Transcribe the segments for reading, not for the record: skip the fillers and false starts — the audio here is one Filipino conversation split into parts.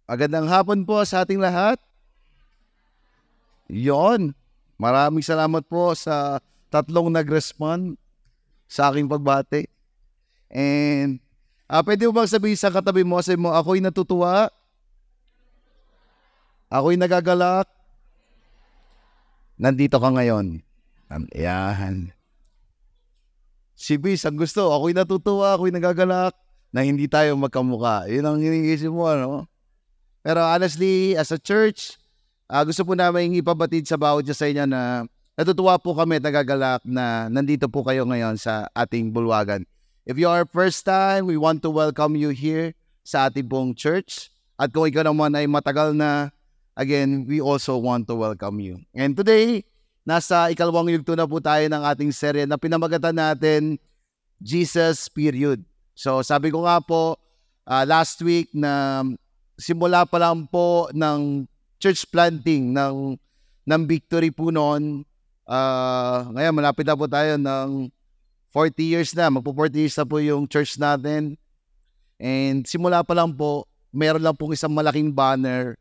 Magandang hapon po sa ating lahat. Yon. Maraming salamat po sa tatlong nag-respond sa aking pagbati. And pwede mo bang sabihin sa katabi mo, sabi mo, ako'y natutuwa, ako'y nagagalak, nandito ka ngayon. Ayan. Si Bis, ang gusto, ako'y natutuwa, ako'y nagagalak, na hindi tayo magkamuka. Yun ang iniisip mo, ano? Pero honestly, as a church, gusto po namin ipabatid sa bawat isa sa inyo na natutuwa po kami at nagagalak na nandito po kayo ngayon sa ating bulwagan. If you are first time, we want to welcome you here sa ating pong church. At kung ikaw naman ay matagal na, again, we also want to welcome you. And today, nasa ikalawang yugto na po tayo ng ating serye na pinamagatan natin, Jesus Period. So sabi ko nga po, last week na simula pa lang po ng church planting ng Victory po noon. Ngayon, malapit na po tayo ng 40 years na. Magpo-40 years na po yung church natin. And simula pa lang po, meron lang pong isang malaking banner,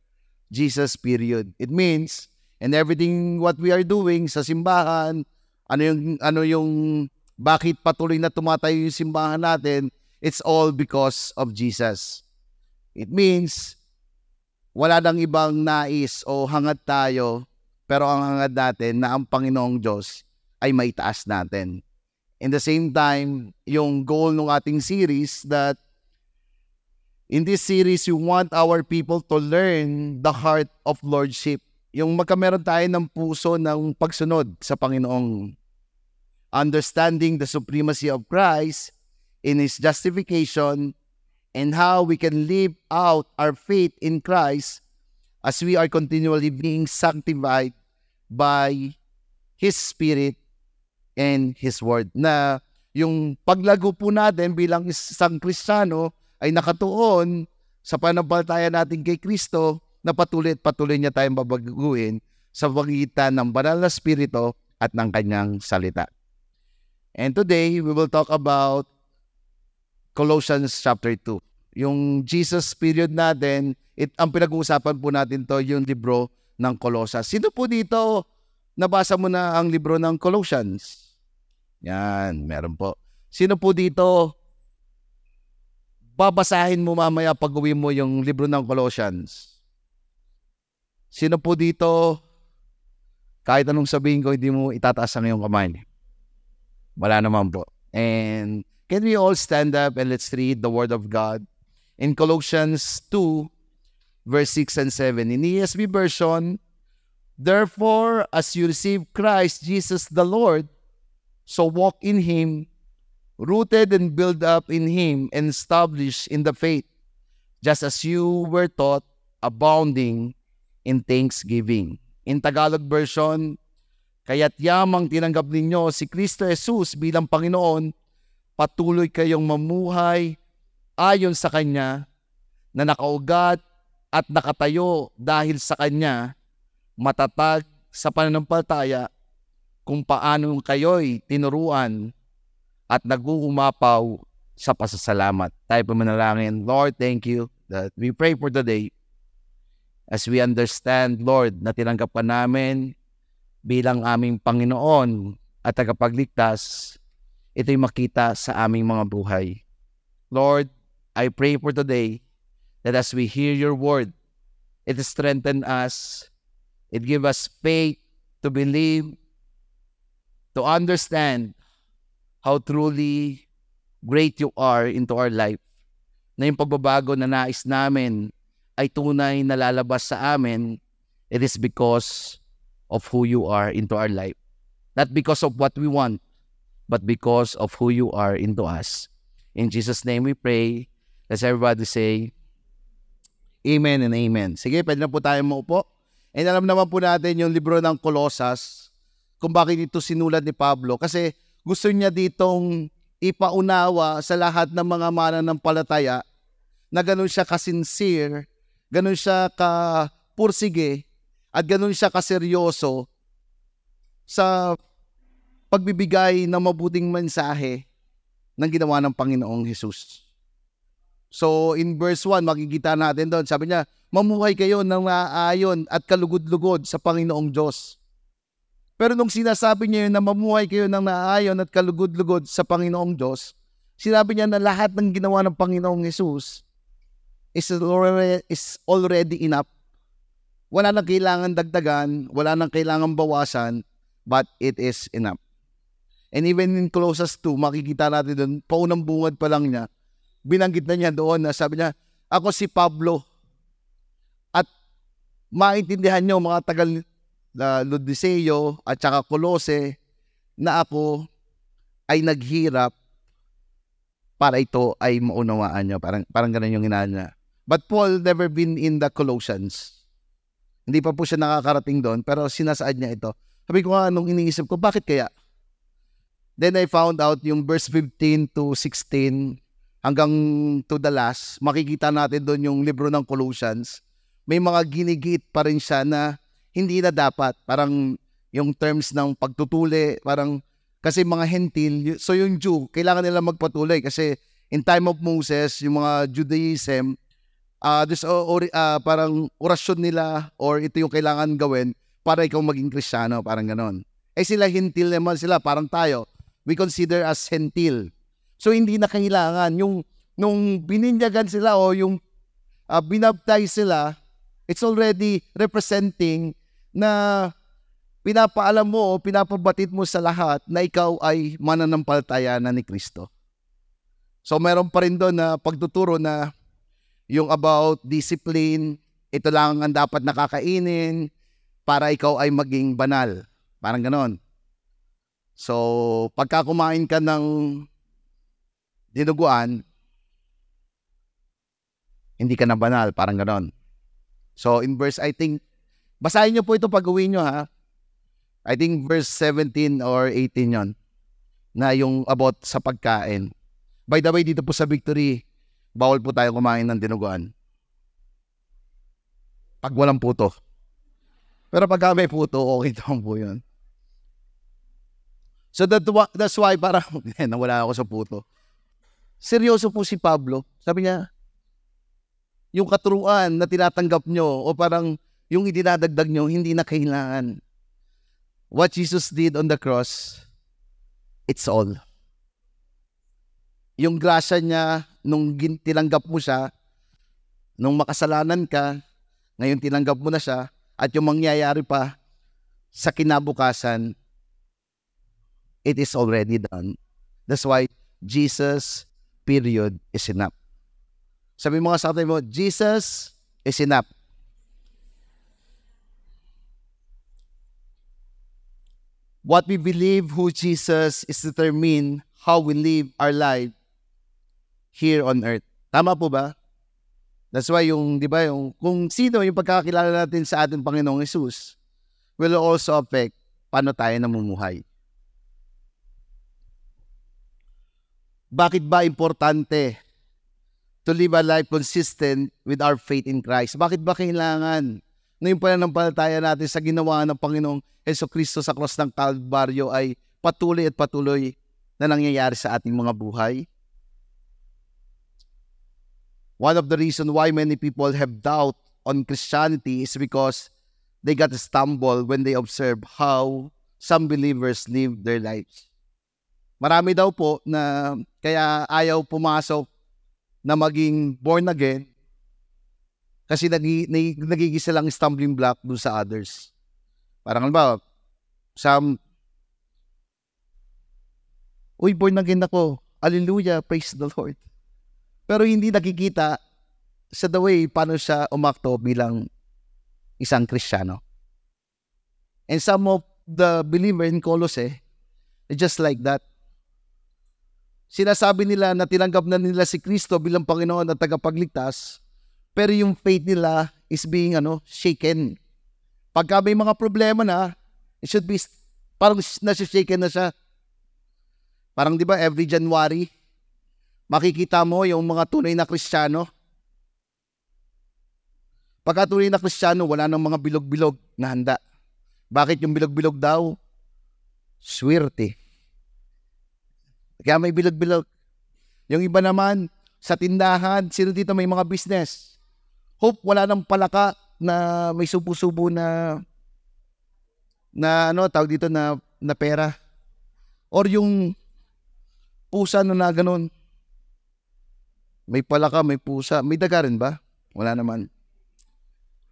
Jesus Period. It means, and everything what we are doing sa simbahan, ano yung bakit patuloy na tumatayo yung simbahan natin, it's all because of Jesus. It means, wala nang ibang nais o hangad tayo, pero ang hangad natin na ang Panginoong Diyos ay maitaas natin. In the same time, yung goal ng ating series that in this series, we want our people to learn the heart of Lordship. Yung magkameron tayo ng puso ng pagsunod sa Panginoong. Understanding the supremacy of Christ in His justification and how we can live out our faith in Christ as we are continually being sanctified by His Spirit and His Word. Na yung paglago po natin bilang isang Kristiyano ay nakatuon sa pananampalataya natin kay Kristo na patuloy niya tayong babaguhin sa pagitan ng banal na Espiritu at ng Kanyang salita. And today, we will talk about Colossians chapter 2. Yung Jesus period natin, ang pinag-uusapan po natin to yung libro ng Colossus. Sino po dito nabasa mo na ang libro ng Colossians? Yan, meron po. Sino po dito babasahin mo mamaya pag uwi mo yung libro ng Colossians? Sino po dito kahit anong sabihin ko, hindi mo itataas ang iyong kamay? Wala naman po. And can we all stand up and let's read the Word of God? In Colossians 2, verse 6 and 7, in ESV version, therefore, as you receive Christ Jesus the Lord, so walk in Him, rooted and built up in Him, and established in the faith, just as you were taught, abounding in thanksgiving. In Tagalog version, kaya't yamang tinanggap ninyo si Kristo Jesus bilang Panginoon, patuloy kayong mamuhay ayon sa Kanya na nakaugat at nakatayo dahil sa Kanya, matatag sa pananampalataya kung paano kayo'y tinuruan at nag-uumapaw sa pasasalamat. Tayo po manalangin. Lord, thank you that we pray for today as we understand, Lord, na tinanggap ka namin bilang aming Panginoon at tagapagligtas, ito'y makita sa aming mga buhay. Lord, I pray for today that as we hear your word, it strengthen us, it give us faith to believe, to understand how truly great you are into our life, na yung pagbabago na nais namin ay tunay na lalabas sa amin, it is because of who you are into our life. Not because of what we want, but because of who you are into us. In Jesus' name we pray. Let's everybody say, Amen and Amen. Sige, pwede na po tayo maupo. And alam naman po natin yung libro ng Colossus, kung bakit ito sinulat ni Pablo. Kasi gusto niya ditong ipaunawa sa lahat ng mga mananampalataya na ganun siya ka-sincere, ganun siya ka-pursige, at ganun siya kaseryoso sa pagbibigay ng mabuting mensahe ng ginawa ng Panginoong Hesus. So in verse 1, makikita natin doon, sabi niya, mamuhay kayo ng naaayon at kalugod-lugod sa Panginoong Diyos. Pero nung sinasabi niya yun na mamuhay kayo ng naaayon at kalugod-lugod sa Panginoong Diyos, sinabi niya na lahat ng ginawa ng Panginoong Jesus is already enough. Wala nang kailangan dagdagan, wala nang kailangan bawasan, but it is enough. And even in Colossus 2, makikita natin doon, paunang bungad pa lang niya, binanggit na niya doon na sabi niya, ako si Pablo. At maintindihan niyo mga tagal Laodiceo at saka Colose na ako ay naghirap para ito ay maunawaan niyo. Parang ganun yung hinaan niya. But Paul never been in the Colossians. Hindi pa po siya nakakarating doon, pero sinasaad niya ito. Sabi ko nga nung iniisip ko, bakit kaya? Then I found out yung verse 15 to 16 hanggang to the last, makikita natin doon yung libro ng Colossians. May mga ginigit pa rin siya na hindi na dapat. Parang yung terms ng pagtutuli, parang kasi mga hentil, so yung Jew, kailangan nila magpatuloy kasi in time of Moses, yung mga Judaism, parang orasyon nila or ito yung kailangan gawin para ikaw maging Kristiyano, parang ganon. Eh sila hentil naman sila, parang tayo. We consider as hentil. So hindi na kailangan nung bininyagan sila o yung binaptize sila, it's already representing na pinapaalam mo o pinapabatid mo sa lahat na ikaw ay mananampalataya na ni Kristo. So meron pa rin doon na pagtuturo na yung about discipline, ito lang ang dapat nakakainin para ikaw ay maging banal. Parang ganon. So pagka kumain ka ng dinuguan, hindi ka na banal, parang ganon. So in verse, I think, basahin nyo po ito pag-uwi nyo ha. I think verse 17 or 18 yon na yung about sa pagkain. By the way, dito po sa Victory, bawal po tayo kumain ng dinuguan. Pag walang puto. Pero pag may puto, okay naman po yun. So that's why parang nawala ako sa puto. Seryoso po si Pablo. Sabi niya, yung katuruan na tinatanggap nyo o parang yung idinadagdag nyo, hindi na kailangan. What Jesus did on the cross, it's all. Yung grasya niya, nung tinanggap mo siya, nung makasalanan ka, ngayon tinanggap mo na siya, at yung mangyayari pa sa kinabukasan, it is already done. That's why Jesus, period, is enough. Sabi mo nga sa atin mo, Jesus is enough. What we believe who Jesus is determine how we live our life here on earth. Tama po ba? That's why yung, di ba, yung kung sino yung pagkakakilala natin sa ating Panginoong Jesus will also affect paano tayo namumuhay. Bakit ba importante to live a life consistent with our faith in Christ? Bakit ba kailangan na yung pananampalataya natin sa ginawa ng Panginoong Jesucristo sa cross ng Kalbaryo ay patuloy at patuloy na nangyayari sa ating mga buhay? One of the reasons why many people have doubt on Christianity is because they got stumbled when they observe how some believers live their lives. Marami daw po na kaya ayaw pumasok na maging born again kasi nagiging silang stumbling block dun sa others. Parang ba, born again ako. Hallelujah, praise the Lord. Pero hindi nakikita sa the way paano siya umakto bilang isang Kristiyano. And some of the believers in Colossae, just like that. Sinasabi nila na tinanggap na nila si Kristo bilang Panginoon at tagapagligtas, pero yung faith nila is being shaken. Pagka may mga problema na, it should be parang nasi-shaken na siya. Parang 'di ba every January, makikita mo yung mga tunay na Kristiyano. Pagka tunay na Kristiyano, wala nang mga bilog-bilog na handa. Bakit yung bilog-bilog daw? Swerte. Kaya may bilog-bilog. Yung iba naman, Sa tindahan, sino dito may mga business? Hope wala nang palaka na may subo-subo na tawag dito na pera. Or yung pusa na ganun. May palaka, may pusa. May daga rin ba? Wala naman.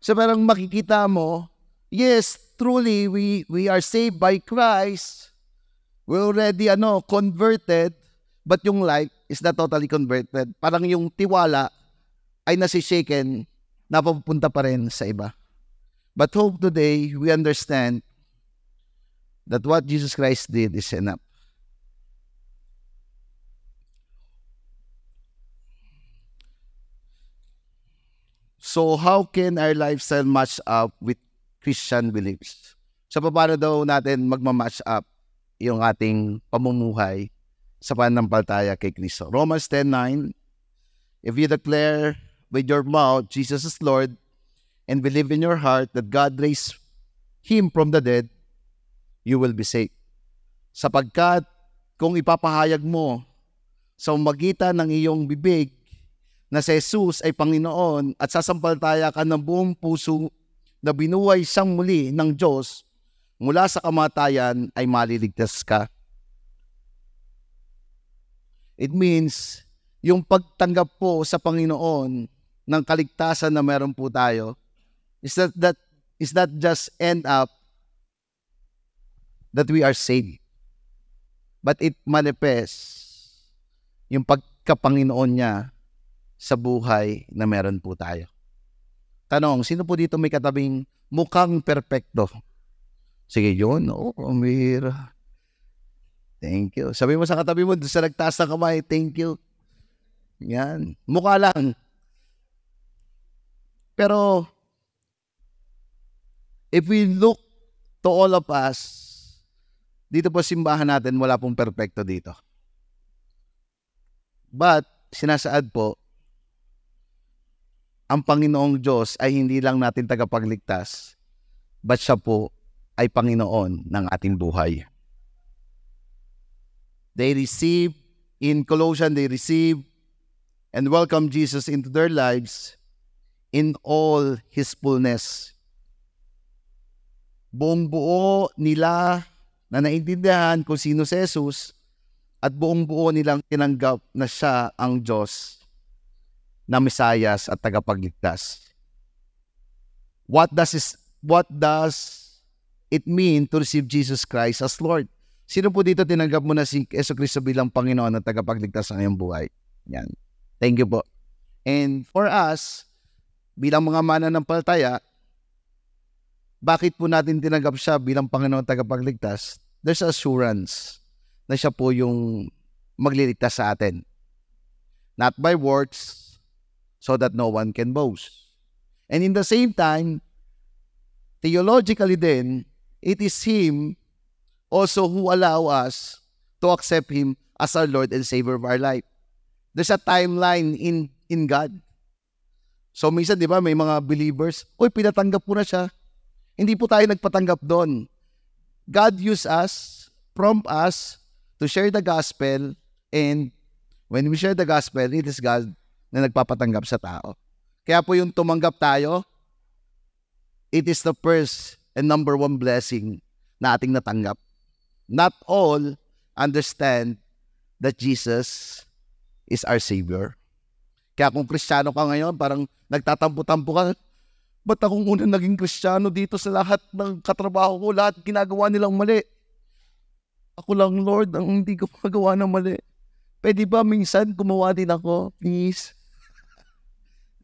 So parang makikita mo, yes, truly, we are saved by Christ. We're already converted, but yung life is not totally converted. Parang yung tiwala ay nasishaken, napapunta pa rin sa iba. But hope today, we understand that what Jesus Christ did is enough. So how can our lifestyle match up with Christian beliefs? So paano daw natin magma-match up yung ating pamumuhay sa pananampalataya kay Kristo? Romans 10:9, if you declare with your mouth Jesus is Lord and believe in your heart that God raised Him from the dead, you will be saved. Sapagkat kung ipapahayag mo sa magitan ng iyong bibig na si Jesus ay Panginoon at sasampalataya ka ng buong puso na binuhay siyang muli ng Diyos mula sa kamatayan, ay maliligtas ka. It means, yung pagtanggap po sa Panginoon ng kaligtasan na meron po tayo, is not just end up that we are saved, but it manifests yung pagkapanginoon niya sa buhay na meron po tayo. Tanong, sino po dito may katabing mukhang perpekto? Sige, yun. Amira. Thank you. Sabi mo sa katabi mo, sa nagtaas ng kamay, thank you. Yan. Mukha lang. Pero, if we look to all of us, dito po simbahan natin, wala pong perpekto dito. But, sinasaad po, ang Panginoong Diyos ay hindi lang natin tagapagligtas, but siya po ay Panginoon ng ating buhay. They receive, in Colossians, they receive and welcome Jesus into their lives in all His fullness. Buong buo nila na naintindihan kung sino si Jesus at buong buo nilang tinanggap na siya ang Diyos na Mesayas at tagapagligtas. What does it mean to receive Jesus Christ as Lord? Sino po dito tinanggap mo na si Jesucristo bilang Panginoon at tagapagligtas ng iyong buhay? Yan. Thank you po. And for us, bilang mga mananampalataya, bakit po natin tinanggap siya bilang Panginoon at tagapagligtas? There's assurance na siya po yung magliligtas sa atin. Not by works, so that no one can boast. And in the same time, theologically then, it is Him also who allow us to accept Him as our Lord and Savior of our life. There's a timeline in God. So minsan, di ba, may mga believers, pinatanggap ko na siya. Hindi po tayo nagpatanggap doon. God used us, prompt us to share the gospel, and when we share the gospel, it is God na nagpapatanggap sa tao. Kaya po yung tumanggap tayo, it is the first and number one blessing na ating natanggap. Not all understand that Jesus is our Savior. Kaya kung Kristiyano ka ngayon, parang nagtatampo-tampo ka, ba't akong unang naging Kristiyano dito sa lahat ng katrabaho ko, lahat ginagawa nilang mali? Ako lang, Lord, ang hindi ko magawa ng mali. Pwede ba minsan gumawa din ako? Please.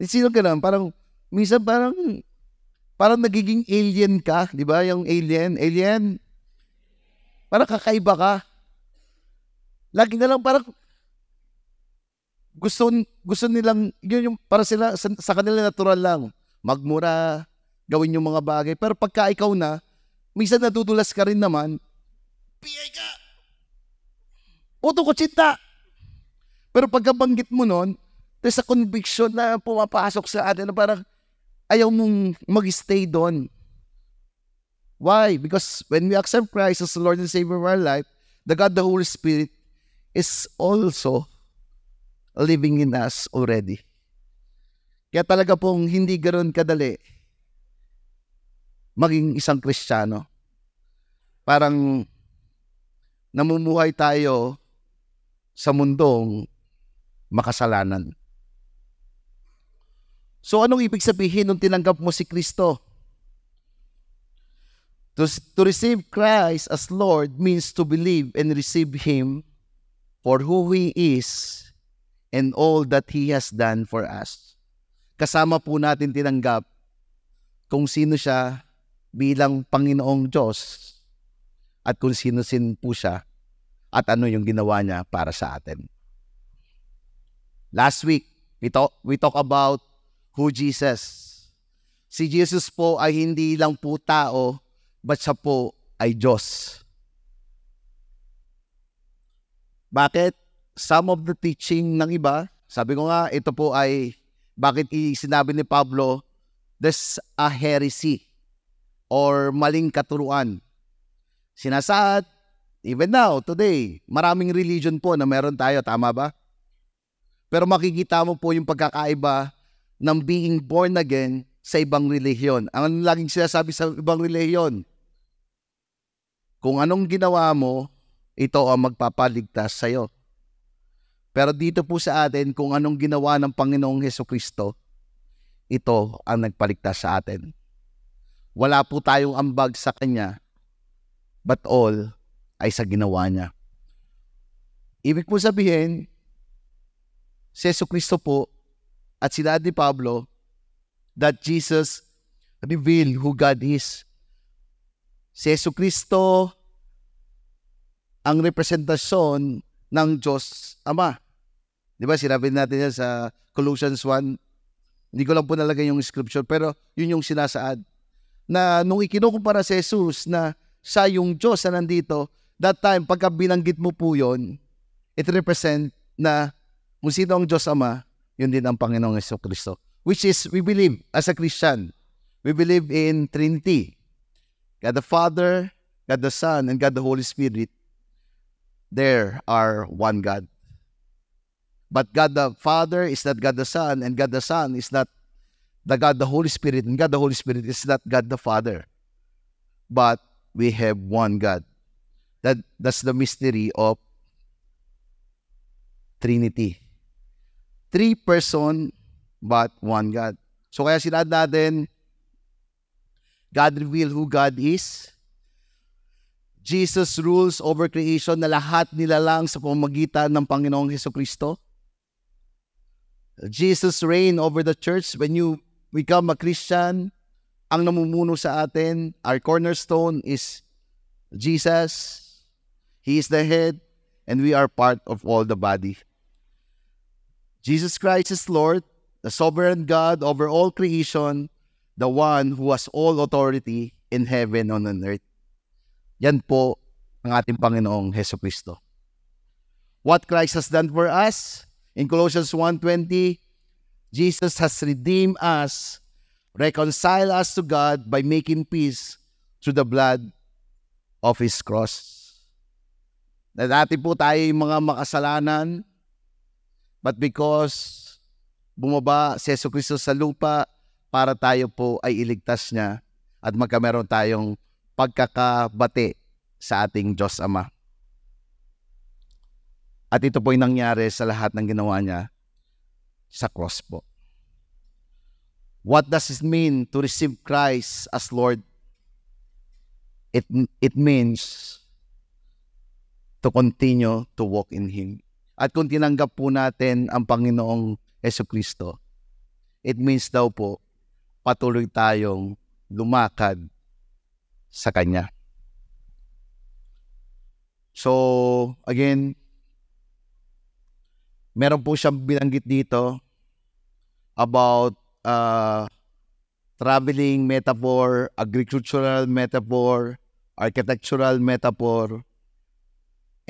Sino ka lang? Parang, minsan parang nagiging alien ka. Di ba? Yung alien. Parang kakaiba ka. Lagi na lang parang gusto nilang, yun yung para sila, sa kanila natural lang. Magmura, gawin yung mga bagay. Pero pagka ikaw na, minsan nadudulas ka rin naman, piyay ka! Uto ko chita! Pero pagkabanggit mo nun, there's a conviction na pumapasok sa atin na parang ayaw mong mag-stay doon. Why? Because when we accept Christ as the Lord and Savior of our life, the God, the Holy Spirit, is also living in us already. Kaya talaga pong hindi ganoon kadali maging isang Kristiyano. Parang namumuhay tayo sa mundong makasalanan. So anong ibig sabihin nung tinanggap mo si Kristo? To receive Christ as Lord means to believe and receive Him for who He is and all that He has done for us. Kasama po natin tinanggap kung sino siya bilang Panginoong Diyos at kung sino-sin po siya at ano yung ginawa niya para sa atin. Last week, we talk about who Jesus. Si Jesus po ay hindi lang po tao, but siya po ay Diyos. Bakit? Some of the teaching ng iba, sabi ko nga, ito po ay, bakit sinabi ni Pablo, there's a heresy or maling katuruan. Sinasaad, even now, today, maraming religion po na meron tayo, tama ba? Pero makikita mo po yung pagkakaiba ng being born again sa ibang relihiyon. Ang laging sinasabi sa ibang relihiyon, kung anong ginawa mo, ito ang magpapaligtas sa iyo. Pero dito po sa atin, kung anong ginawa ng Panginoong Hesukristo, ito ang nagpaligtas sa atin. Wala po tayong ambag sa Kanya, but all ay sa ginawa niya. Ibig po sabihin, si Hesukristo po at sinabi ni Pablo that Jesus revealed who God is. Si Hesukristo ang representasyon ng Diyos Ama. Di ba, sinabi natin yan sa Colossians 1. Hindi ko lang po nalagay yung scripture, pero yun yung sinasaad. Na nung ikinukumpara si Jesus na siya yung Diyos na nandito, that time, pagka binanggit mo po yun, it represent na kung sino ang Diyos Ama, yun din ang Panginoong Hesukristo. Which is, we believe, as a Christian, we believe in Trinity. God the Father, God the Son, and God the Holy Spirit. There are one God. But God the Father is not God the Son, and God the Son is not the God the Holy Spirit, and God the Holy Spirit is not God the Father. But we have one God. That's the mystery of Trinity. 3 person, but one God. So kaya sinabi natin, God revealed who God is. Jesus rules over creation na lahat nilalang sa pamamagitan ng Panginoong Hesukristo. Jesus reign over the church. When you become a Christian, ang namumuno sa atin, our cornerstone is Jesus. He is the head, and we are part of all the body. Jesus Christ is Lord, the sovereign God over all creation, the one who has all authority in heaven and on earth. Yan po ang ating Panginoong Hesukristo. What Christ has done for us, in Colossians 1:20, Jesus has redeemed us, reconciled us to God by making peace through the blood of His cross. Na dati po tayo yung mga makasalanan, but because bumaba si Hesukristo sa lupa, para tayo po ay iligtas niya at magkameron tayong pagkakabati sa ating Diyos Ama. At ito po yung nangyari sa lahat ng ginawa niya sa cross po. What does it mean to receive Christ as Lord? It means to continue to walk in Him. At kung tinanggap po natin ang Panginoong Hesukristo, it means daw po patuloy tayong lumakad sa Kanya. So, again, meron po siyang binanggit dito about traveling metaphor, agricultural metaphor, architectural metaphor,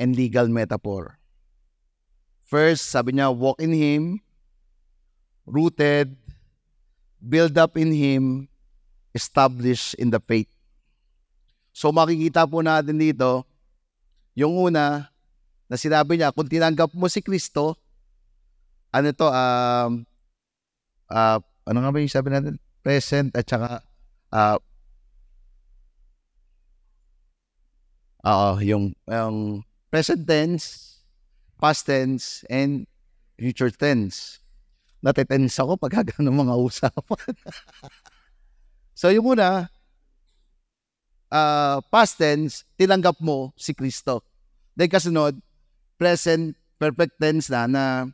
and legal metaphor. First, sabi niya, walk in Him, rooted, build up in Him, established in the faith. So makikita po natin dito, yung una, na sinabi niya, kung tinanggap mo si Kristo, ano to, ano nga ba yung sabi natin? Present at saka, yung present tense, past tense, and future tense. Natitense ako pag ganun mga usapan. So yung muna, past tense, tinanggap mo si Kristo. Then kasunod, present perfect tense na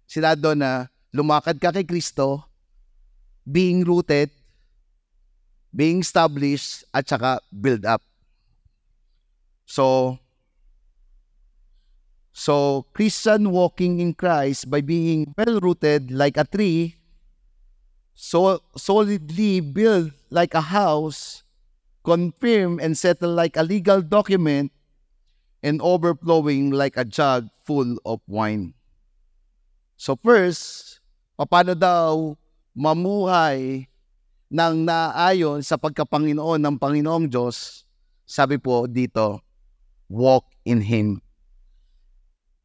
sila doon na lumakad ka kay Kristo, being rooted, being established, at saka build up. So Christian walking in Christ by being well-rooted like a tree, so solidly built like a house, confirmed and settled like a legal document, and overflowing like a jug full of wine. So first, paano daw mamuhay ng naayon sa pagkapanginoon ng Panginoong Diyos? Sabi po dito, walk in Him.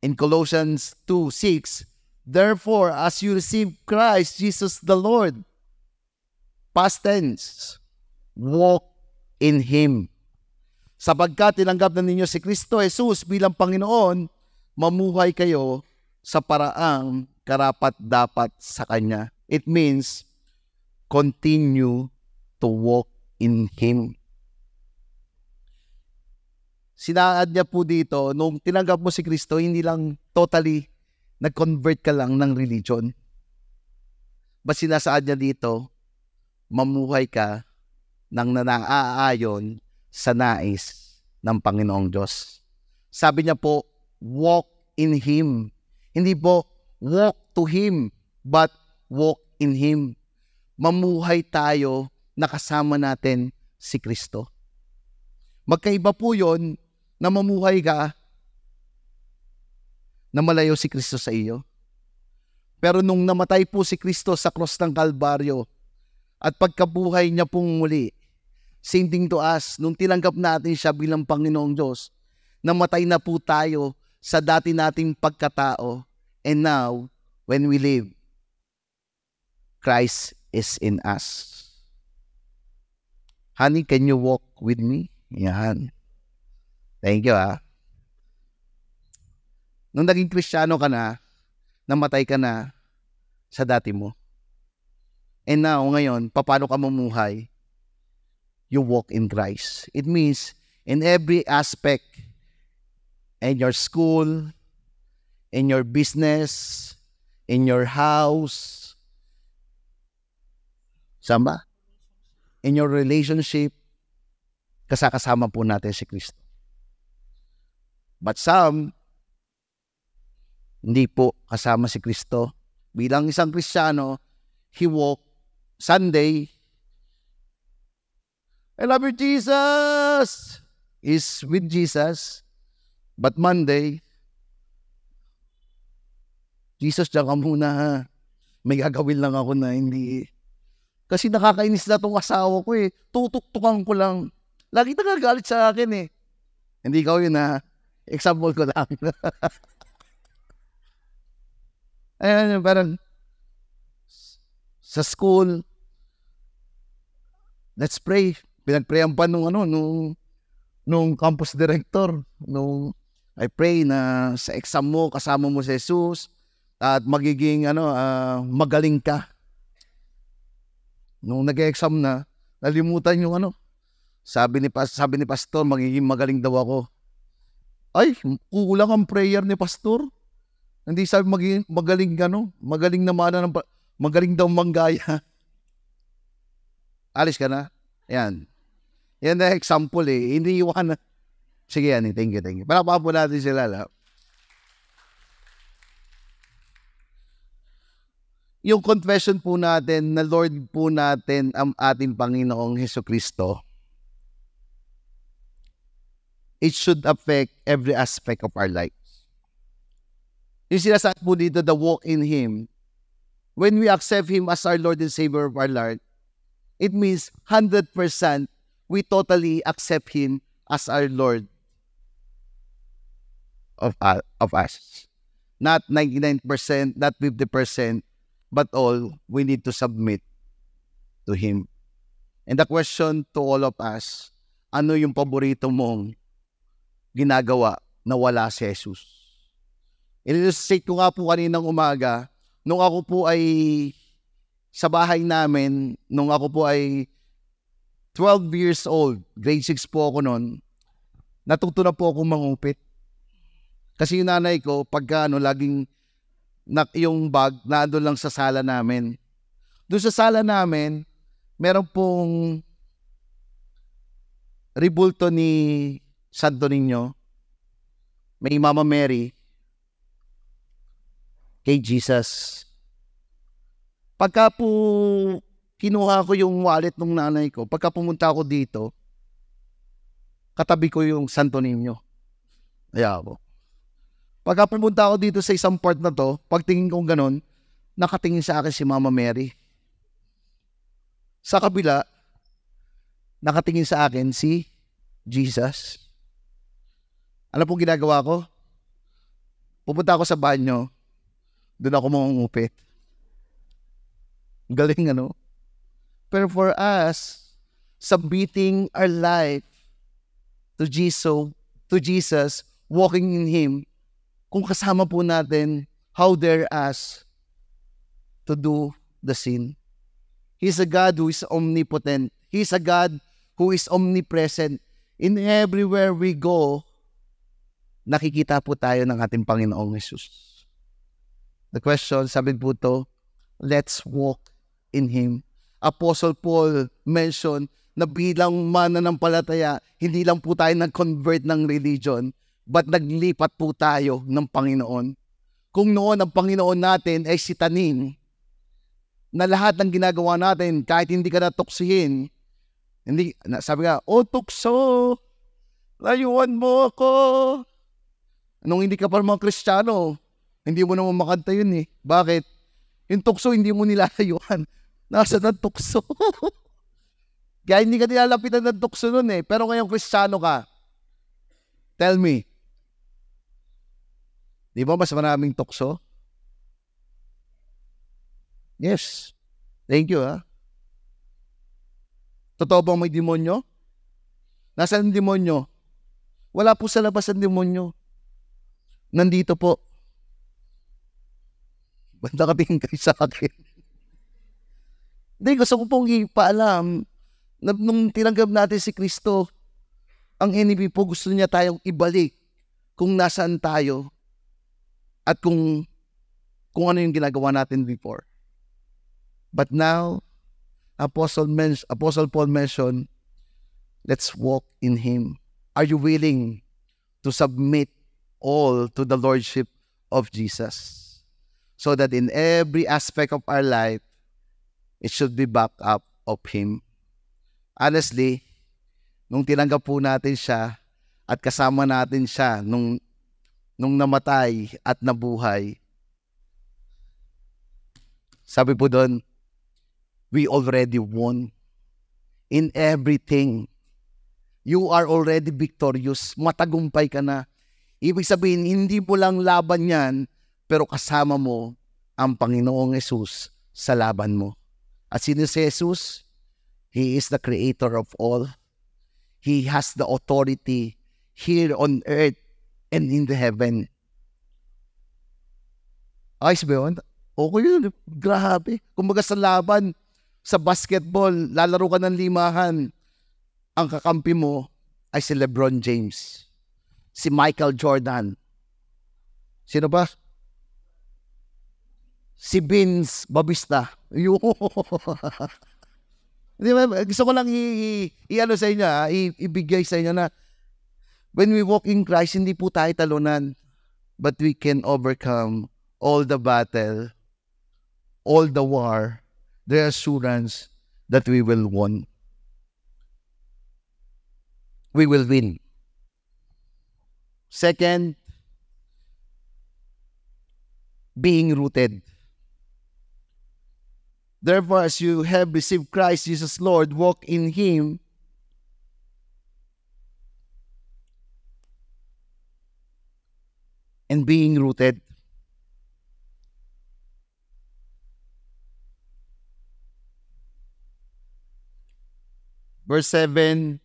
In Colossians 2:6, therefore, as you receive Christ Jesus the Lord, past tense, walk in Him. Sapagkat tinanggap na ninyo si Kristo Jesus bilang Panginoon, mamuhay kayo sa paraang karapat-dapat sa Kanya. It means, continue to walk in Him. Sinaad niya po dito, nung tinanggap mo si Kristo, hindi lang totally nag-convert ka lang ng religion. But sinasaad niya dito, mamuhay ka ng naaayon sa nais ng Panginoong Diyos. Sabi niya po, walk in Him. Hindi po walk to Him, but walk in Him. Mamuhay tayo na kasama natin si Kristo. Magkaiba po yun na mamuhay ka na malayo si Kristo sa iyo. Pero nung namatay po si Kristo sa cross ng Kalbaryo at pagkabuhay niya pong muli, same thing to us, nung tinanggap natin siya bilang Panginoong Diyos, namatay na po tayo sa dati nating pagkatao. And now, when we live, Christ is in us. Honey, can you walk with me? Yan. Thank you, Nung naging Kristiyano ka na, namatay ka na sa dati mo. And now, ngayon, paano ka mamuhay? You walk in Christ. It means, in every aspect, in your school, in your business, in your house, sama? In your relationship, kasama po natin si Kristo. But some, hindi po kasama si Kristo. Bilang isang Kristiyano, he walk Sunday, I love you, Jesus! Is with Jesus. But Monday, Jesus, diyan ka muna, ha? May gagawin lang ako na hindi. Kasi nakakainis na itong asawa ko, tutuktukan ko lang. Lagi nagagalit sa akin, Hindi ikaw yun, ha? Example ko lang. Ayan, parang sa school, let's pray. Pinag-prayan pa nung campus director. I pray na sa exam mo, kasama mo si Jesus at magiging magaling ka. Nung nag-exam na, nalimutan yung sabi ni pastor, magiging magaling daw ako. Ay, kulang ang prayer ni pastor. Hindi sabi magiging magaling magaling naman magaling daw manggaya. Alis ka na? Yan. Yan na example Hindi iwan na. Sige yan, thank you. Palakpakan po natin sila. Yung confession po natin na Lord po natin ang ating Panginoong Hesukristo, it should affect every aspect of our lives. Yung sinasabi po dito, the walk in Him, when we accept Him as our Lord and Savior of our life, it means 100% we totally accept Him as our Lord of us. Not 99%, not 50%, but all, we need to submit to Him. And the question to all of us, ano yung paborito mong ginagawa na wala si Jesus? In-illustrate ko nga po kaninang umaga, nung ako po ay sa bahay namin, nung ako po ay 12 years old, grade 6 po ako noon, natuto na po akong mangupit. Kasi yung nanay ko, pagka laging yung bag, naandun lang sa sala namin. Doon sa sala namin, meron pong ribulto ni Santo Niño. May Mama Mary kay Jesus. Pagka po kinuha ko yung wallet ng nanay ko, pagka pumunta ako dito, katabi ko yung Santo Niño. Kaya po. Pagka pumunta ako dito sa isang part na to, pagtingin kong ganon, nakatingin sa akin si Mama Mary. Sa kabila, nakatingin sa akin si Jesus. Ano pong ginagawa ko? Pupunta ako sa banyo, doon ako mangungupit. Galing Pero for us, submitting our life to Jesus, walking in Him, kung kasama po natin, how dare us to do the sin. He's a God who is omnipotent. He's a God who is omnipresent. In everywhere we go, nakikita po tayo ng ating Panginoong Jesus. The question, sabi po to, let's walk in Him. Apostle Paul mentioned na bilang mananampalataya, hindi lang po tayo nag-convert ng religion, but naglipat po tayo ng Panginoon. Kung noon ang Panginoon natin ay si Tanin, na lahat ng ginagawa natin, kahit hindi ka natuksihin, sabi nga, "O tukso, layuan mo ako." Nung hindi ka pa mga Kristiyano, hindi mo naman makanta yun eh. Bakit? Yung tukso, hindi mo nilalayuan. Nasa ng tukso. Kaya hindi ka nilalapitan ng tukso nun eh. Pero ngayong Kristiyano ka, tell me, di ba mas maraming tukso? Yes. Thank you Totoo bang may demonyo? Nasaan ang demonyo? Wala po sa labas ang demonyo. Nandito po. Ba't nakatingin kayo sa akin? Hindi, gusto ko pong ipaalam na nung tinanggap natin si Kristo, ang enemy po gusto niya tayong ibalik kung nasaan tayo at kung ano yung ginagawa natin before. But now, Apostle Paul mentioned, let's walk in Him. Are you willing to submit all to the Lordship of Jesus? So that in every aspect of our life, it should be backed up of Him. Honestly, nung tinanggap po natin siya at kasama natin siya nung namatay at nabuhay, sabi po doon, we already won in everything. You are already victorious. Matagumpay ka na. Ibig sabihin, hindi mo lang laban yan, pero kasama mo ang Panginoong Jesus sa laban mo. At sino si Jesus? He is the creator of all. He has the authority here on earth and in the heaven. Ayos ba yun? Okay yun. Grabe. Kumbaga sa laban, sa basketball, lalaro ka ng limahan. Ang kakampi mo ay si LeBron James. Si Michael Jordan. Sino ba? Si Vince Babista. Di ba? Gusto ko lang sa inyo, ibigay sa inyo na when we walk in Christ, hindi po tayo talunan, but we can overcome all the battle, all the war, the assurance that we will win. We will win. Second, being rooted. Therefore, as you have received Christ Jesus Lord, walk in Him. And being rooted. Verse 7,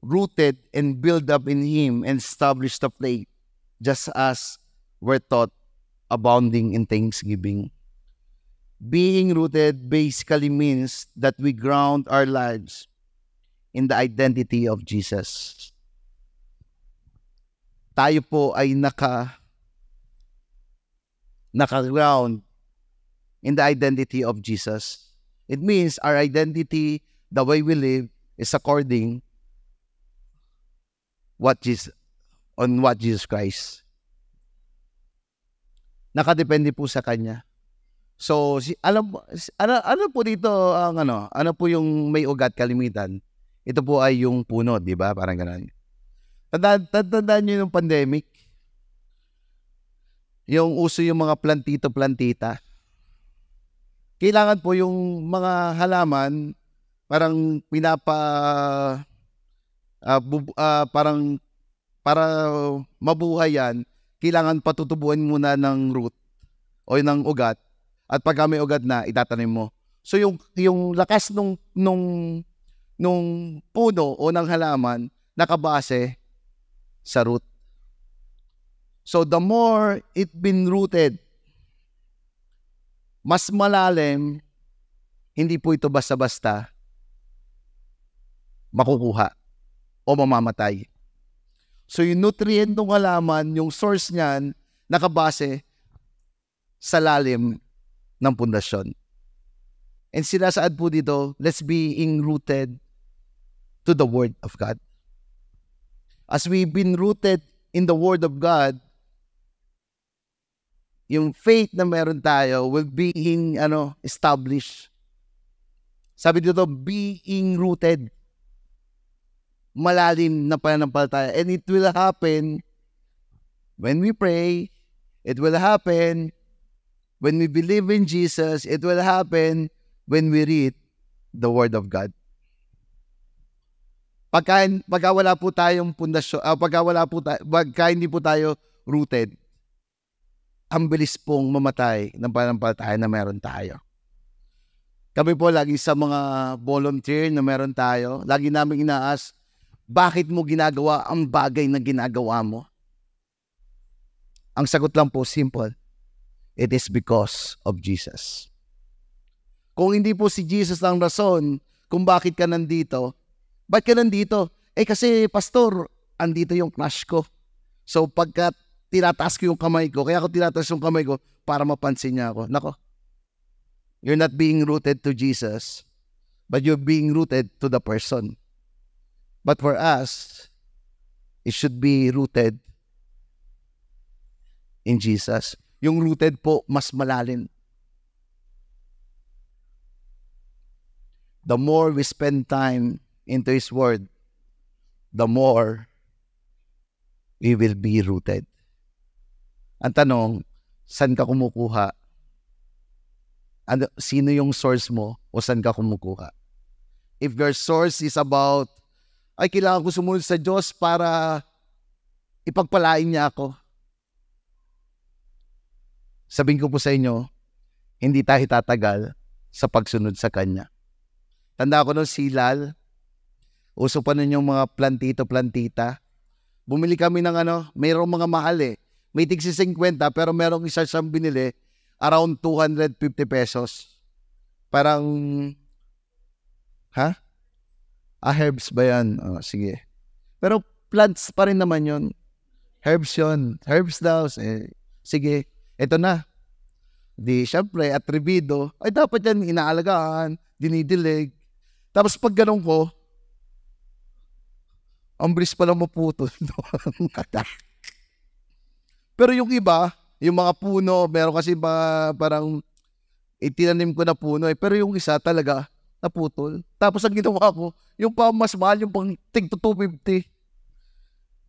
rooted and built up in Him and established the faith, just as we're taught, abounding in thanksgiving. Being rooted basically means that we ground our lives in the identity of Jesus. Tayo po ay naka-ground in the identity of Jesus. It means our identity, the way we live, is according what Jesus Christ. Nakadepende po sa Kanya. So, ano po dito ang ano po yung may ugat kalimitan? Ito po ay yung puno, di ba? Parang gano'n. Tandaan nyo yung pandemic. Yung uso yung mga plantito-plantita. Kailangan po yung mga halaman parang parang para mabuhay yan, kailangan patutubuan muna ng root o ng ugat. At pagka may ugat na, itatanim mo. So yung lakas nung puno o ng halaman nakabase sa root. So the more it been rooted, mas malalim, hindi po ito basta-basta makukuha o mamamatay. So yung nutrient ng halaman, yung source niyan, nakabase sa lalim ng pundasyon. And sinasaad po dito, let's being rooted to the Word of God. As we've been rooted in the Word of God, yung faith na meron tayo will being established. Sabi dito, being rooted. Malalim na pananampalataya. And it will happen when we pray. It will happen when we believe in Jesus. It will happen when we read the Word of God. Pagka wala po tayong pundasyon, pagka hindi po tayo rooted, ang bilis pong mamatay ng pananampalataya na meron tayo. Kami po lagi sa mga volunteer na meron tayo, lagi namin inaas, bakit mo ginagawa ang bagay na ginagawa mo? Ang sagot lang po, simple. It is because of Jesus. Kung hindi po si Jesus ang rason kung bakit ka nandito, ba't ka nandito? Kasi pastor, andito yung crush ko. So pagka tinataas ko yung kamay ko, kaya ako tinataas yung kamay ko para mapansin niya ako. Nako, you're not being rooted to Jesus, but you're being rooted to the person. But for us, it should be rooted in Jesus. Yung rooted po, mas malalim. The more we spend time into His Word, the more we will be rooted. Ang tanong, saan ka kumukuha? Sino yung source mo o saan ka kumukuha? If your source is about, kailangan ko sumunod sa Diyos para ipagpalain niya ako. Sabihin ko po sa inyo, hindi tayo tatagal sa pagsunod sa Kanya. Tanda ko nung silal, uso pa nun yung mga plantito-plantita. Bumili kami ng mayroong mga mahal May tigsi 50 pero merong isa siyang binili around 250 pesos. Parang, herbs ba yan? Sige. Pero plants pa rin naman yun. Herbs yun. Herbs daw. Sige. Ito na. Di, syempre, atrebido. Dapat yan inaalagaan, dinidilig. Tapos pag ganun ko, ang bilis pa lang maputol. Pero yung iba, yung mga puno, meron kasi parang itinanim ko na puno pero yung isa talaga naputol. Tapos ang ginawa ko, yung pa mas mahal, yung pang tig 250,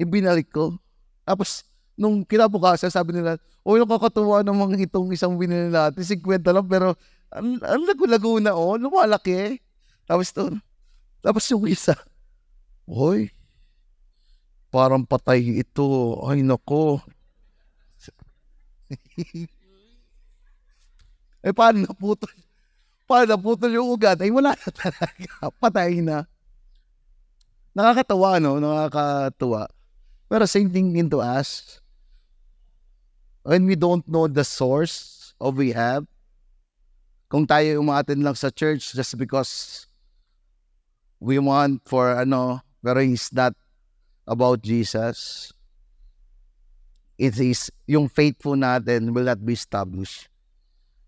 ibinalik ko. Tapos nung kinabukasan, sabi nila, nakakatuwa namang itong isang binili natin, 50 lang, pero ang lago-lago na, lumalaki. Tapos yung isa, parang patay ito. Ay, nako. Paano naputol? Paano naputol yung ugat? Wala na talaga. Patay na. Nakakatawa, no? Nakakatuwa. Pero same thing into us. When we don't know the source of we have, kung tayo umattend lang sa church just because we want for pero it's not about Jesus. It is, yung faithful natin will not be established.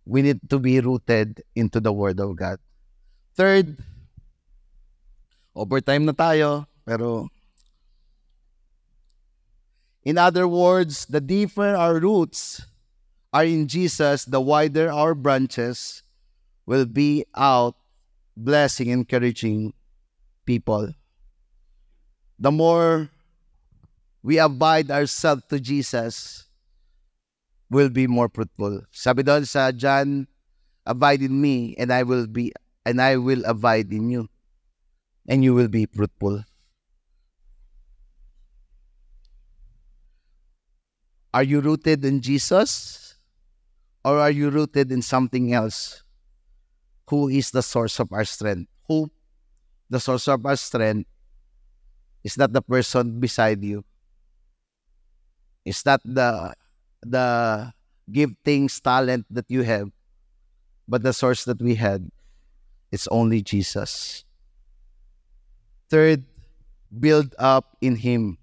We need to be rooted into the Word of God. Third, overtime na tayo, pero in other words, the deeper our roots are in Jesus, the wider our branches will be out blessing, encouraging people. The more we abide ourselves to Jesus, will be more fruitful. Sabi doon sa John, abide in me and I will abide in you, and you will be fruitful. Are you rooted in Jesus, or are you rooted in something else? Who is the source of our strength? Who? The source of our strength is not the person beside you. It's not the giftings, talent that you have, but the source that we had, it's only Jesus. Third, build up in Him.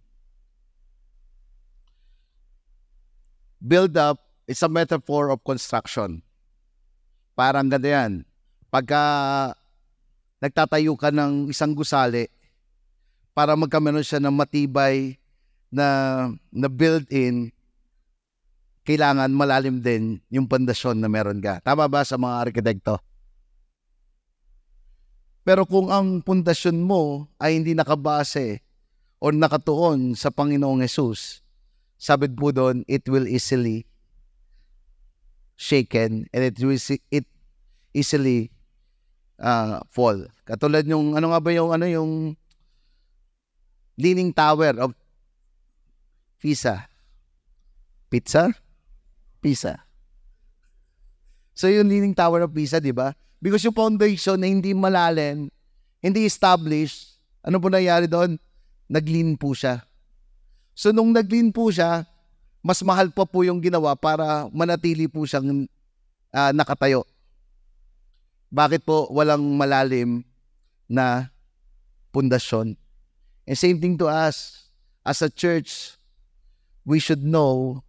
Build up is a metaphor of construction. Parang ganito yan. Pagka nagtatayo ka ng isang gusali, para magkameron siya ng matibay na built-in, kailangan malalim din yung pundasyon na meron ka. Tama ba sa mga arkitekto? Pero kung ang pundasyon mo ay hindi nakabase o nakatuon sa Panginoong Hesus, sabi po doon, it will easily shaken and it easily fall. Katulad yung yung Leaning Tower of Pisa. So yung Leaning Tower of Pisa, di ba? Because yung foundation na hindi malalim, hindi established, ano po nangyari doon? Nag-lean po siya. So nung nag-lean po siya, mas mahal pa po yung ginawa para manatili po siyang nakatayo. Bakit po walang malalim na pundasyon? And same thing to us. As a church, we should know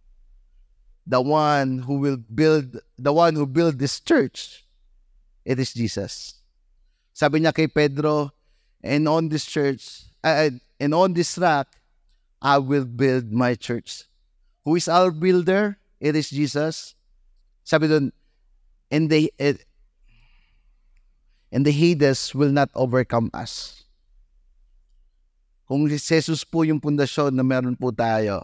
the one who build this church. It is Jesus. Sabi niya kay Pedro, and on this rock, I will build my church. Who is our builder? It is Jesus. Sabi doon, and the Hades will not overcome us. Kung si Jesus po yung pundasyon na meron po tayo,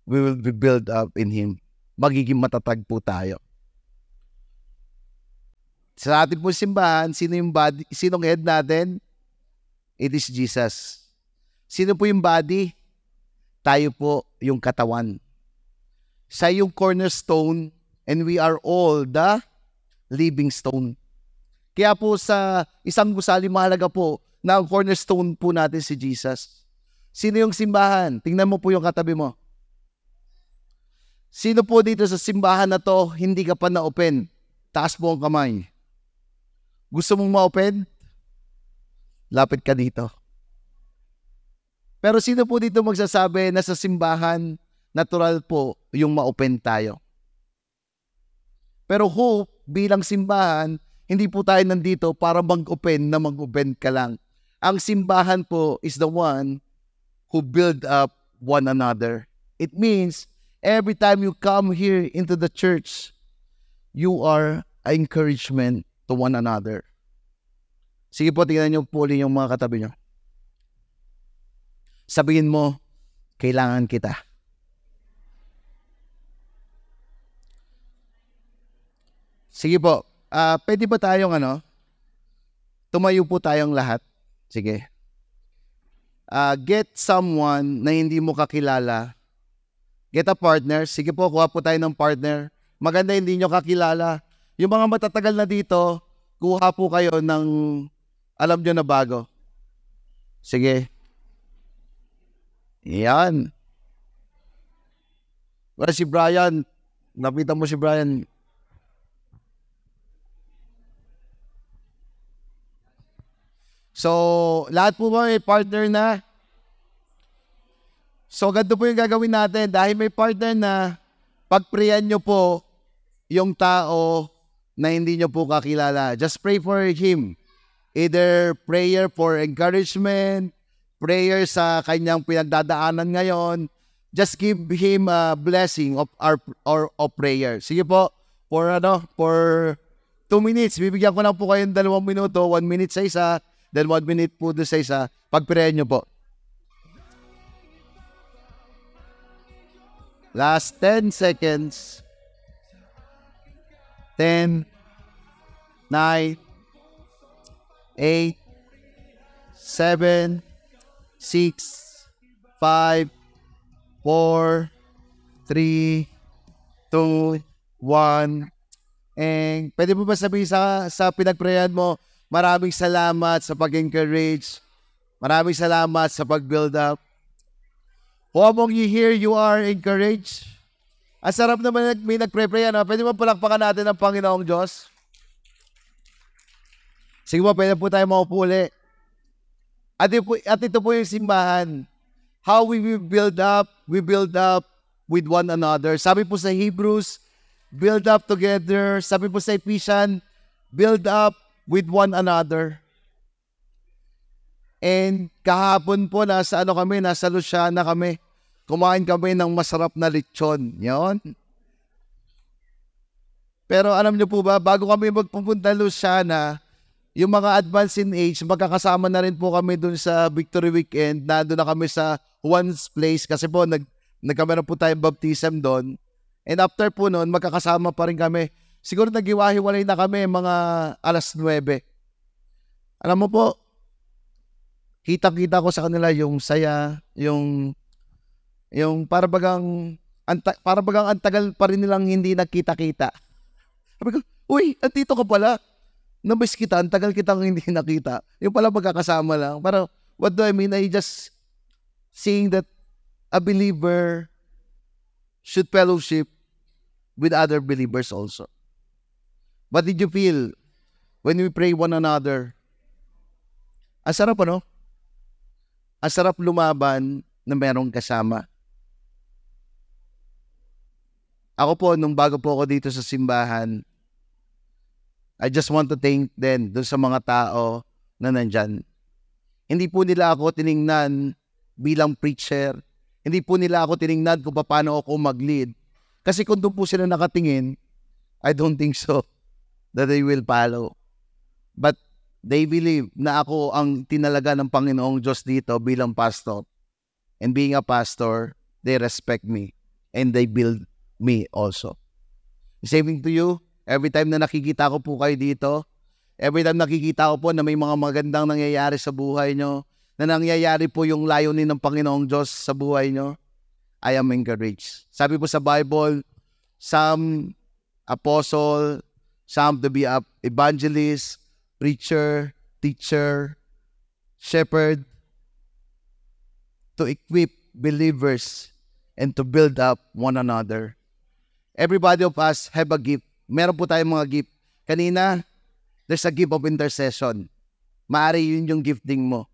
we will be built up in Him. Magiging matatag po tayo. Sa ating po simbahan, sinong head natin? It is Jesus. Sino po yung body? Tayo po yung katawan. Siya yung cornerstone, and we are all the living stone. Kaya po sa isang gusali, mahalaga po na ang cornerstone po natin si Jesus. Sino yung simbahan? Tingnan mo po yung katabi mo. Sino po dito sa simbahan na to, hindi ka pa na-open? Taas po ang kamay. Gusto mong ma-open? Lapit ka dito. Pero sino po dito magsasabi na sa simbahan, natural po yung ma-open tayo? Pero Hope, bilang simbahan, hindi po tayo nandito para mag-open ka lang. Ang simbahan po is the one who build up one another. It means, every time you come here into the church, you are an encouragement to one another. Sige po, tingnan niyo po yung mga katabi niyo. Sabihin mo, kailangan kita. Sige po, pwede ba tayong tumayo po tayong lahat? Sige. Get someone na hindi mo kakilala. Get a partner. Sige po, kuha po tayo ng partner. Maganda hindi nyo kakilala. Yung mga matatagal na dito, kuha po kayo ng alam nyo na bago. Sige. Yan. Wala si Brian. Napita mo si Brian. So, lahat po ba may partner na? So, ganito po yung gagawin natin. Dahil may partner na, pagprayan nyo po yung tao na hindi nyo po kakilala. Just pray for him. Either prayer for encouragement, prayer sa kanyang pinagdadaanan ngayon. Just give him a blessing of of prayer. Sige po, for 2 minutes. Bibigyan ko lang po kayong 2 minuto, 1 minute sa isa, then 1 minute po doon sa isa. Pagprayan nyo po. Last 10 seconds. 10, 9, 8, 7, 6, 5, 4, 3, 2, 1. And pwede mo ba sabihin sa pinagprayan mo, maraming salamat sa pag-encourage. Maraming salamat sa pag-build up. Kung among you here, you are encouraged. Ang sarap naman may nagpre-pray. Pwede mo palakpakan natin ang Panginoong Diyos. Sige po, pwede po tayo maupo uli. At ito po yung simbahan. How we build up with one another. Sabi po sa Hebrews, build up together. Sabi po sa Ephesians, build up with one another. And kahapon po nasa Luciana kami. Kumain kami ng masarap na lechon. Yon. Pero alam niyo po ba, bago kami magpupunta Luciana, yung mga advanced in age, magkakasama na rin po kami dun sa Victory Weekend. Nandun na kami sa Juan's Place kasi po nagkameron po tayong baptism doon. And after po noon, magkakasama pa rin kami. Siguro naghiwa-hiwalay na kami mga 9:00. Alam mo po, kitang-kita ko sa kanila yung saya, yung para bagang antagal pa rin nilang hindi nagkita-kita. Sabi ko, uy, andito ka pala. Namiss kita, antagal kitang hindi nakita. Yung pala magkakasama lang. Pero what do I mean? I just seeing that a believer should fellowship with other believers also. What did you feel when we pray one another? Ang sarap ano? Ang sarap lumaban na merong kasama. Ako po, nung bago po ako dito sa simbahan, I just want to thank them doon sa mga tao na nandyan. Hindi po nila ako tiningnan bilang preacher. Hindi po nila ako tiningnan kung paano ako mag-lead. Kasi kung doon po sila nakatingin, I don't think so that they will follow. But they believe na ako ang tinalaga ng Panginoong Diyos dito bilang pastor. And being a pastor, they respect me. And they build me also. Same thing to you. Every time na nakikita ko po kayo dito, every time nakikita ko po na may mga magandang nangyayari sa buhay nyo, na nangyayari po yung layunin ng Panginoong Diyos sa buhay nyo, I am encouraged. Sabi po sa Bible, some apostle, some to be a evangelist, preacher, teacher, shepherd, to equip believers and to build up one another. Everybody of us have a gift. Meron po tayong mga gift. Kanina, there's a gift of intercession. Maari yun yung gifting mo.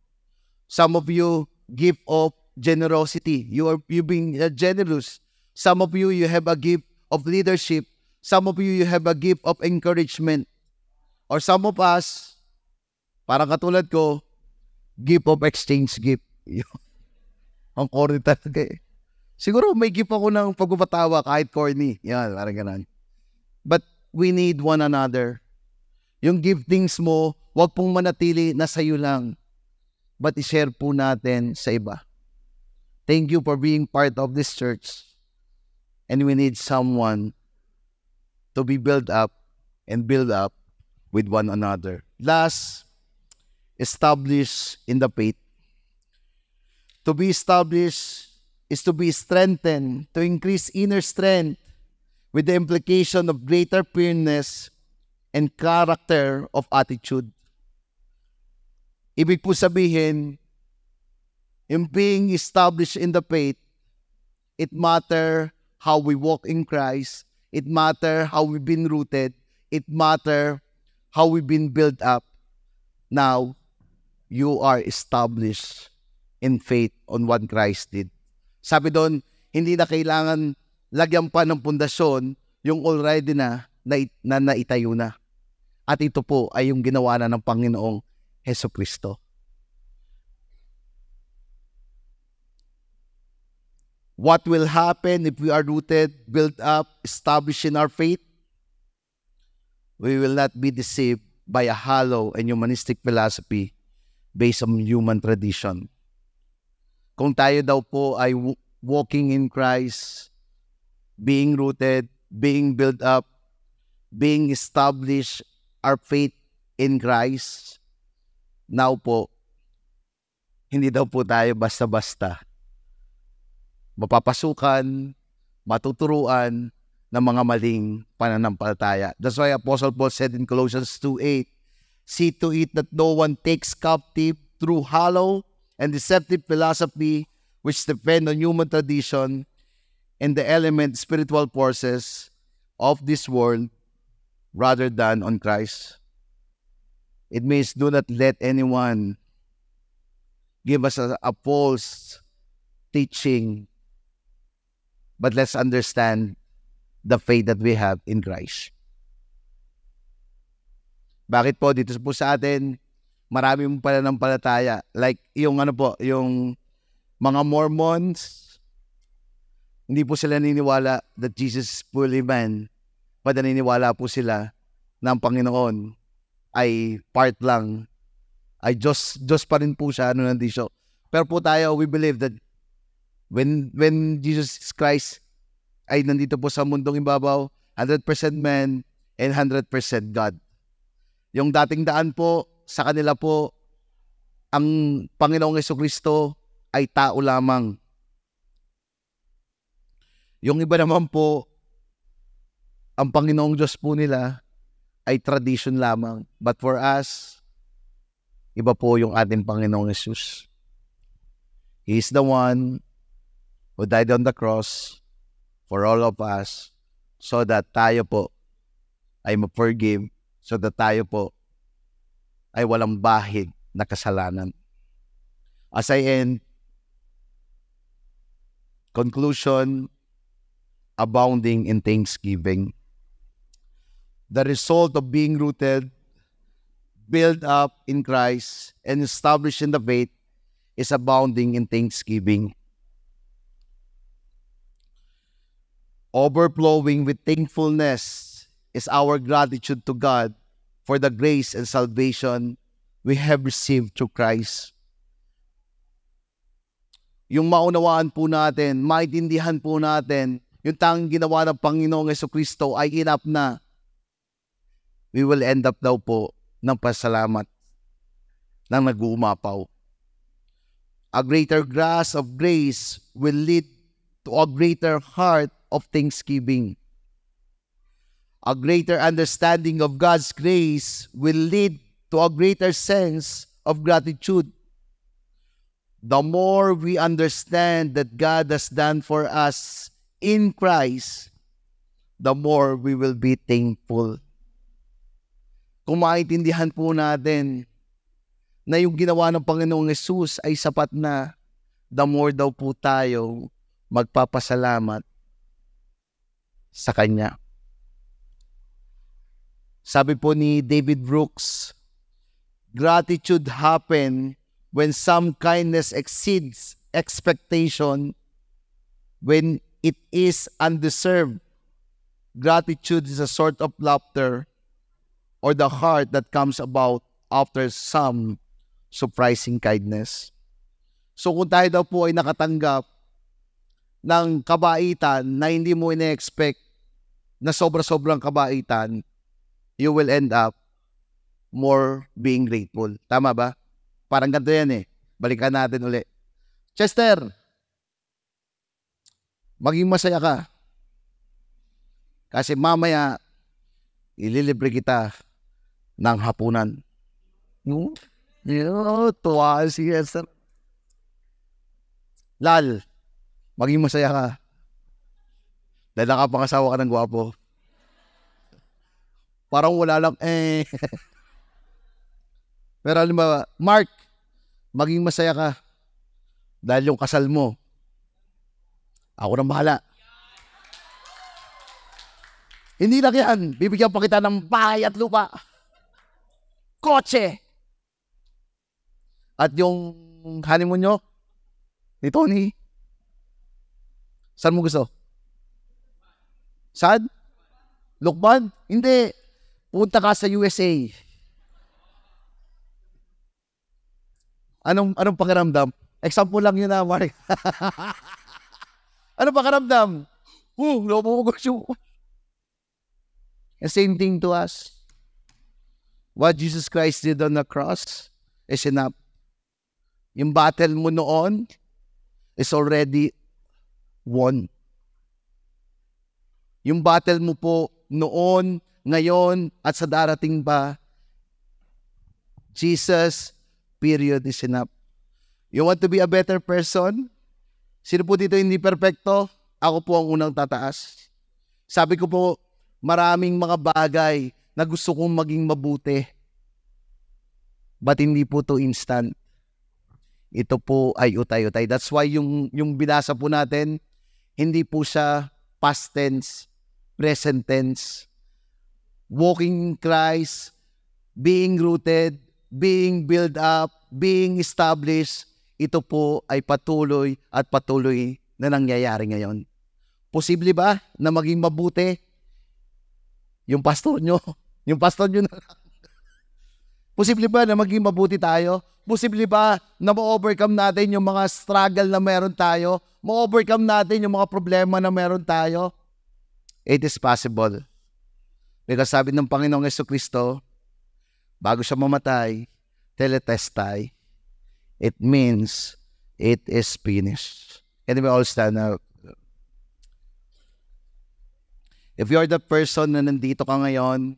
Some of you, gift of generosity. You being generous. Some of you have a gift of leadership. Some of you have a gift of encouragement. Or some of us, parang katulad ko, gift of exchange gift. Ang corny talaga eh. Siguro may gift ako ng pagpapatawa kahit corny. Yan, parang ganun. But we need one another. Yung giftings mo, wag pong manatili na sa'yo lang. But i-share po natin sa iba. Thank you for being part of this church. And we need someone to be built up and build up with one another. Last, establish in the faith. To be established is to be strengthened, to increase inner strength with the implication of greater firmness and character of attitude. Ibig po sabihin, in being established in the faith, it matter how we walk in Christ. It matter how we've been rooted. It matter how we've been built up. Now, you are established in faith on what Christ did. Sabi doon, hindi na kailangan lagyan pa ng pundasyon yung already na naitayo na. At ito po ay yung ginawa na ng Panginoong Hesukristo. What will happen if we are rooted, built up, established in our faith? We will not be deceived by a hollow and humanistic philosophy based on human tradition. Kung tayo daw po ay walking in Christ, being rooted, being built up, being established, our faith in Christ, now po, hindi daw po tayo basta-basta mapapasukan, matuturuan ng mga maling pananampalataya. That's why Apostle Paul said in Colossians 2:8, see to it that no one takes captive through hollow and deceptive philosophy which depend on human tradition and the element spiritual forces of this world rather than on Christ. It means do not let anyone give us a false teaching, but let's understand the faith that we have in Christ. Bakit po dito po sa atin, marami mong pananampalataya. Like yung yung mga Mormons, hindi po sila naniniwala that Jesus is fully man, but naniniwala po sila na ang Panginoon ay part lang, ay Diyos pa rin po siya, nandito. Pero po tayo, we believe that when Jesus Christ ay nandito po sa mundong ibabaw, 100% man and 100% God. Yung dating daan po, sa kanila po, ang Panginoong Hesukristo ay tao lamang. Yung iba naman po, ang Panginoong Diyos po nila ay tradition lamang. But for us, iba po yung ating Panginoong Jesus. He is the one who died on the cross for all of us so that tayo po ay ma-forgive, so that tayo po ay walang bahid na kasalanan. As I end, conclusion, abounding in thanksgiving. The result of being rooted, built up in Christ, and established in the faith is abounding in thanksgiving. Overflowing with thankfulness is our gratitude to God for the grace and salvation we have received through Christ. Yung maunawaan po natin, maintindihan po natin, yung tanging ginawa ng Panginoong Hesukristo ay enough na. We will end up daw po ng pasalamat ng nag-uumapaw. A greater grasp of grace will lead to a greater heart of thanksgiving. A greater understanding of God's grace will lead to a greater sense of gratitude. The more we understand that God has done for us in Christ, the more we will be thankful. Kung maintindihan po natin na yung ginawa ng Panginoong Jesus ay sapat na, the more daw po tayo magpapasalamat sa Kanya. Sabi po ni David Brooks, gratitude happen when some kindness exceeds expectation, when it is undeserved. Gratitude is a sort of laughter or the heart that comes about after some surprising kindness. So kung tayo daw po ay nakatanggap ng kabaitan na hindi mo ina-expect na sobra-sobrang kabaitan, you will end up more being grateful. Tama ba? Parang ganito yan eh. Balikan natin uli. Chester, maging masaya ka. Kasi mamaya, ililibre kita ng hapunan. No? Tuwa si Chester. Lal, maging masaya ka. Dahil nakapangasawa ka ng gwapo. Parang wala lang, Pero halimbawa, Mark, maging masaya ka. Dahil yung kasal mo, ako nang bahala. Hindi lang yan. Bibigyan pa kita ng bahay at lupa. Kotse. At yung honeymoon nyo, ni Tony, saan mo gusto? Saan? Lukban? Hindi. Punta ka sa USA. Anong pakiramdam? Example lang yun na, Mark. Anong pakiramdam? The same thing to us. What Jesus Christ did on the cross is enough. Yung battle mo noon is already won. Yung battle mo po noon, ngayon, at sa darating pa, Jesus, period, is enough. You want to be a better person? Sino po dito hindi perfecto? Ako po ang unang tataas. Sabi ko po, maraming mga bagay na gusto kong maging mabuti. But hindi po to instant. Ito po ay utay-utay. That's why yung binasa po natin, hindi po siya past tense, present tense. Walking in Christ, being rooted, being built up, being established, ito po ay patuloy at patuloy na nangyayari ngayon. Posible ba na maging mabuti yung pastor nyo? Yung pastor nyo na. Posible ba na maging mabuti tayo? Posible ba na ma-overcome natin yung mga struggle na meron tayo? Ma-overcome natin yung mga problema na meron tayo? It is possible. Because sabi ng Panginoong Jesucristo, bago siya mamatay, tetelestai, it means it is finished. Can we all stand up? If you're the person na nandito ka ngayon,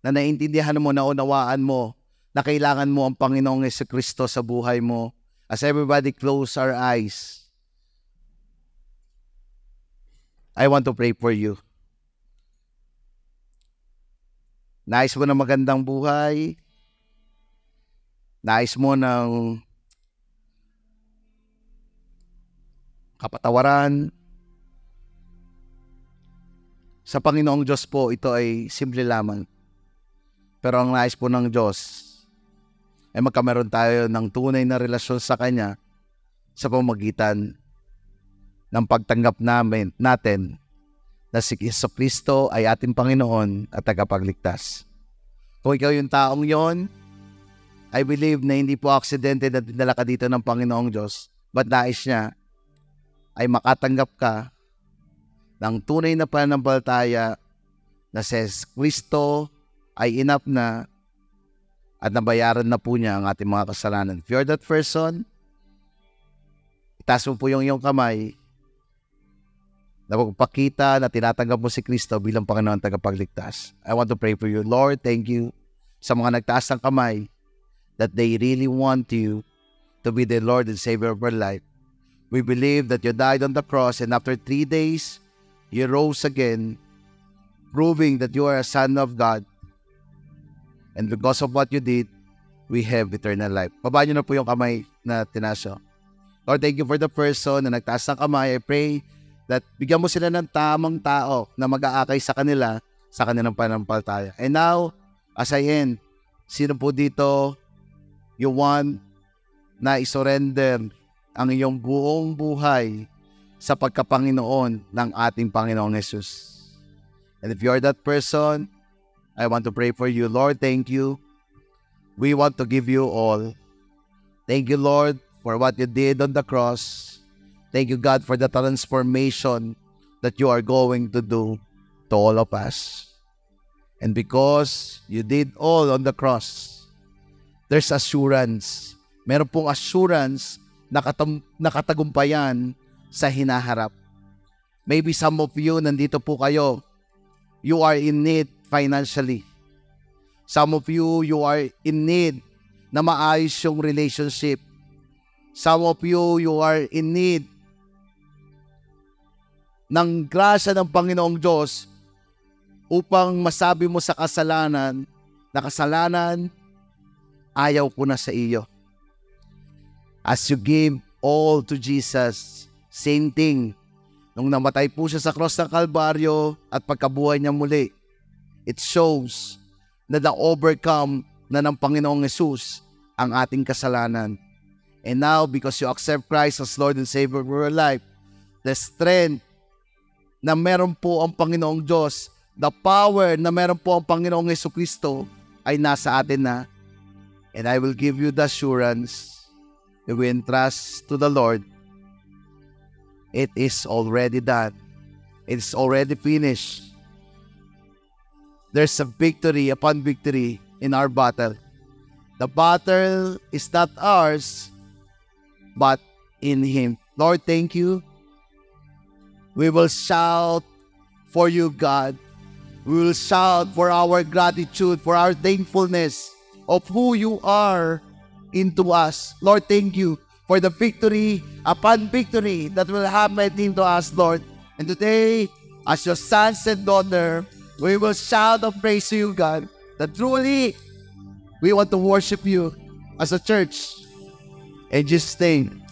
na naiintindihan mo, naunawaan mo, na kailangan mo ang Panginoong Jesucristo sa buhay mo, as everybody close our eyes, I want to pray for you. Nais mo ng magandang buhay, nais mo ng kapatawaran. Sa Panginoong Diyos po, ito ay simple lamang. Pero ang nais po ng Diyos ay magkameron tayo ng tunay na relasyon sa Kanya sa pamamagitan ng pagtanggap natin na si Jesucristo ay ating Panginoon at tagapagligtas. Kung ikaw yung taong yon, I believe na hindi po aksidente na dinala ka dito ng Panginoong Diyos, but nais niya ay makatanggap ka ng tunay na pananampalataya na si Kristo ay enough na at nabayaran na po niya ang ating mga kasalanan. If you're that person, itaas mo po yung iyong kamay na magpakita na tinatanggap mo si Kristo bilang Panginoon tagapagligtas. I want to pray for you. Lord, thank you sa mga nagtaas ng kamay that they really want you to be the Lord and Savior of our life. We believe that you died on the cross and after 3 days, you rose again, proving that you are a son of God. And because of what you did, we have eternal life. Baba niyo na po yung kamay na tinasyo. Lord, thank you for the person na nagtaas ng kamay. I pray that bigyan mo sila ng tamang tao na mag-aakay sa kanila sa kanilang pananampalataya. And now, as I end, sino po dito you want na isurrender ang iyong buong buhay sa pagkapanginoon ng ating Panginoong Jesus? And if you are that person, I want to pray for you. Lord, thank you. We want to give you all. Thank you, Lord, for what you did on the cross. Thank you, God, for the transformation that you are going to do to all of us. And because you did all on the cross, there's assurance. Meron pong assurance na nakatagumpayan sa hinaharap. Maybe some of you, nandito po kayo, you are in need financially. Some of you, you are in need na maayos yung relationship. Some of you, you are in need ng grasya ng Panginoong Diyos upang masabi mo sa kasalanan na kasalanan, ayaw ko na sa iyo. As you give all to Jesus, same thing. Nung namatay po siya sa cross ng Kalbaryo at pagkabuhay niya muli, it shows na na-overcome na ng Panginoong Jesus ang ating kasalanan. And now, because you accept Christ as Lord and Savior of your life, the strength na meron po ang Panginoong Diyos, the power na meron po ang Panginoong Jesucristo ay nasa atin na. And I will give you the assurance that we entrust to the Lord. It is already done. It is already finished. There's a victory upon victory in our battle. The battle is not ours, but in Him. Lord, thank you. We will shout for you, God. We will shout for our gratitude, for our thankfulness of who you are into us. Lord, thank you for the victory upon victory that will happen into us, Lord. And today, as your sons and daughter, we will shout of praise to you, God, that truly we want to worship you as a church. In Jesus' name,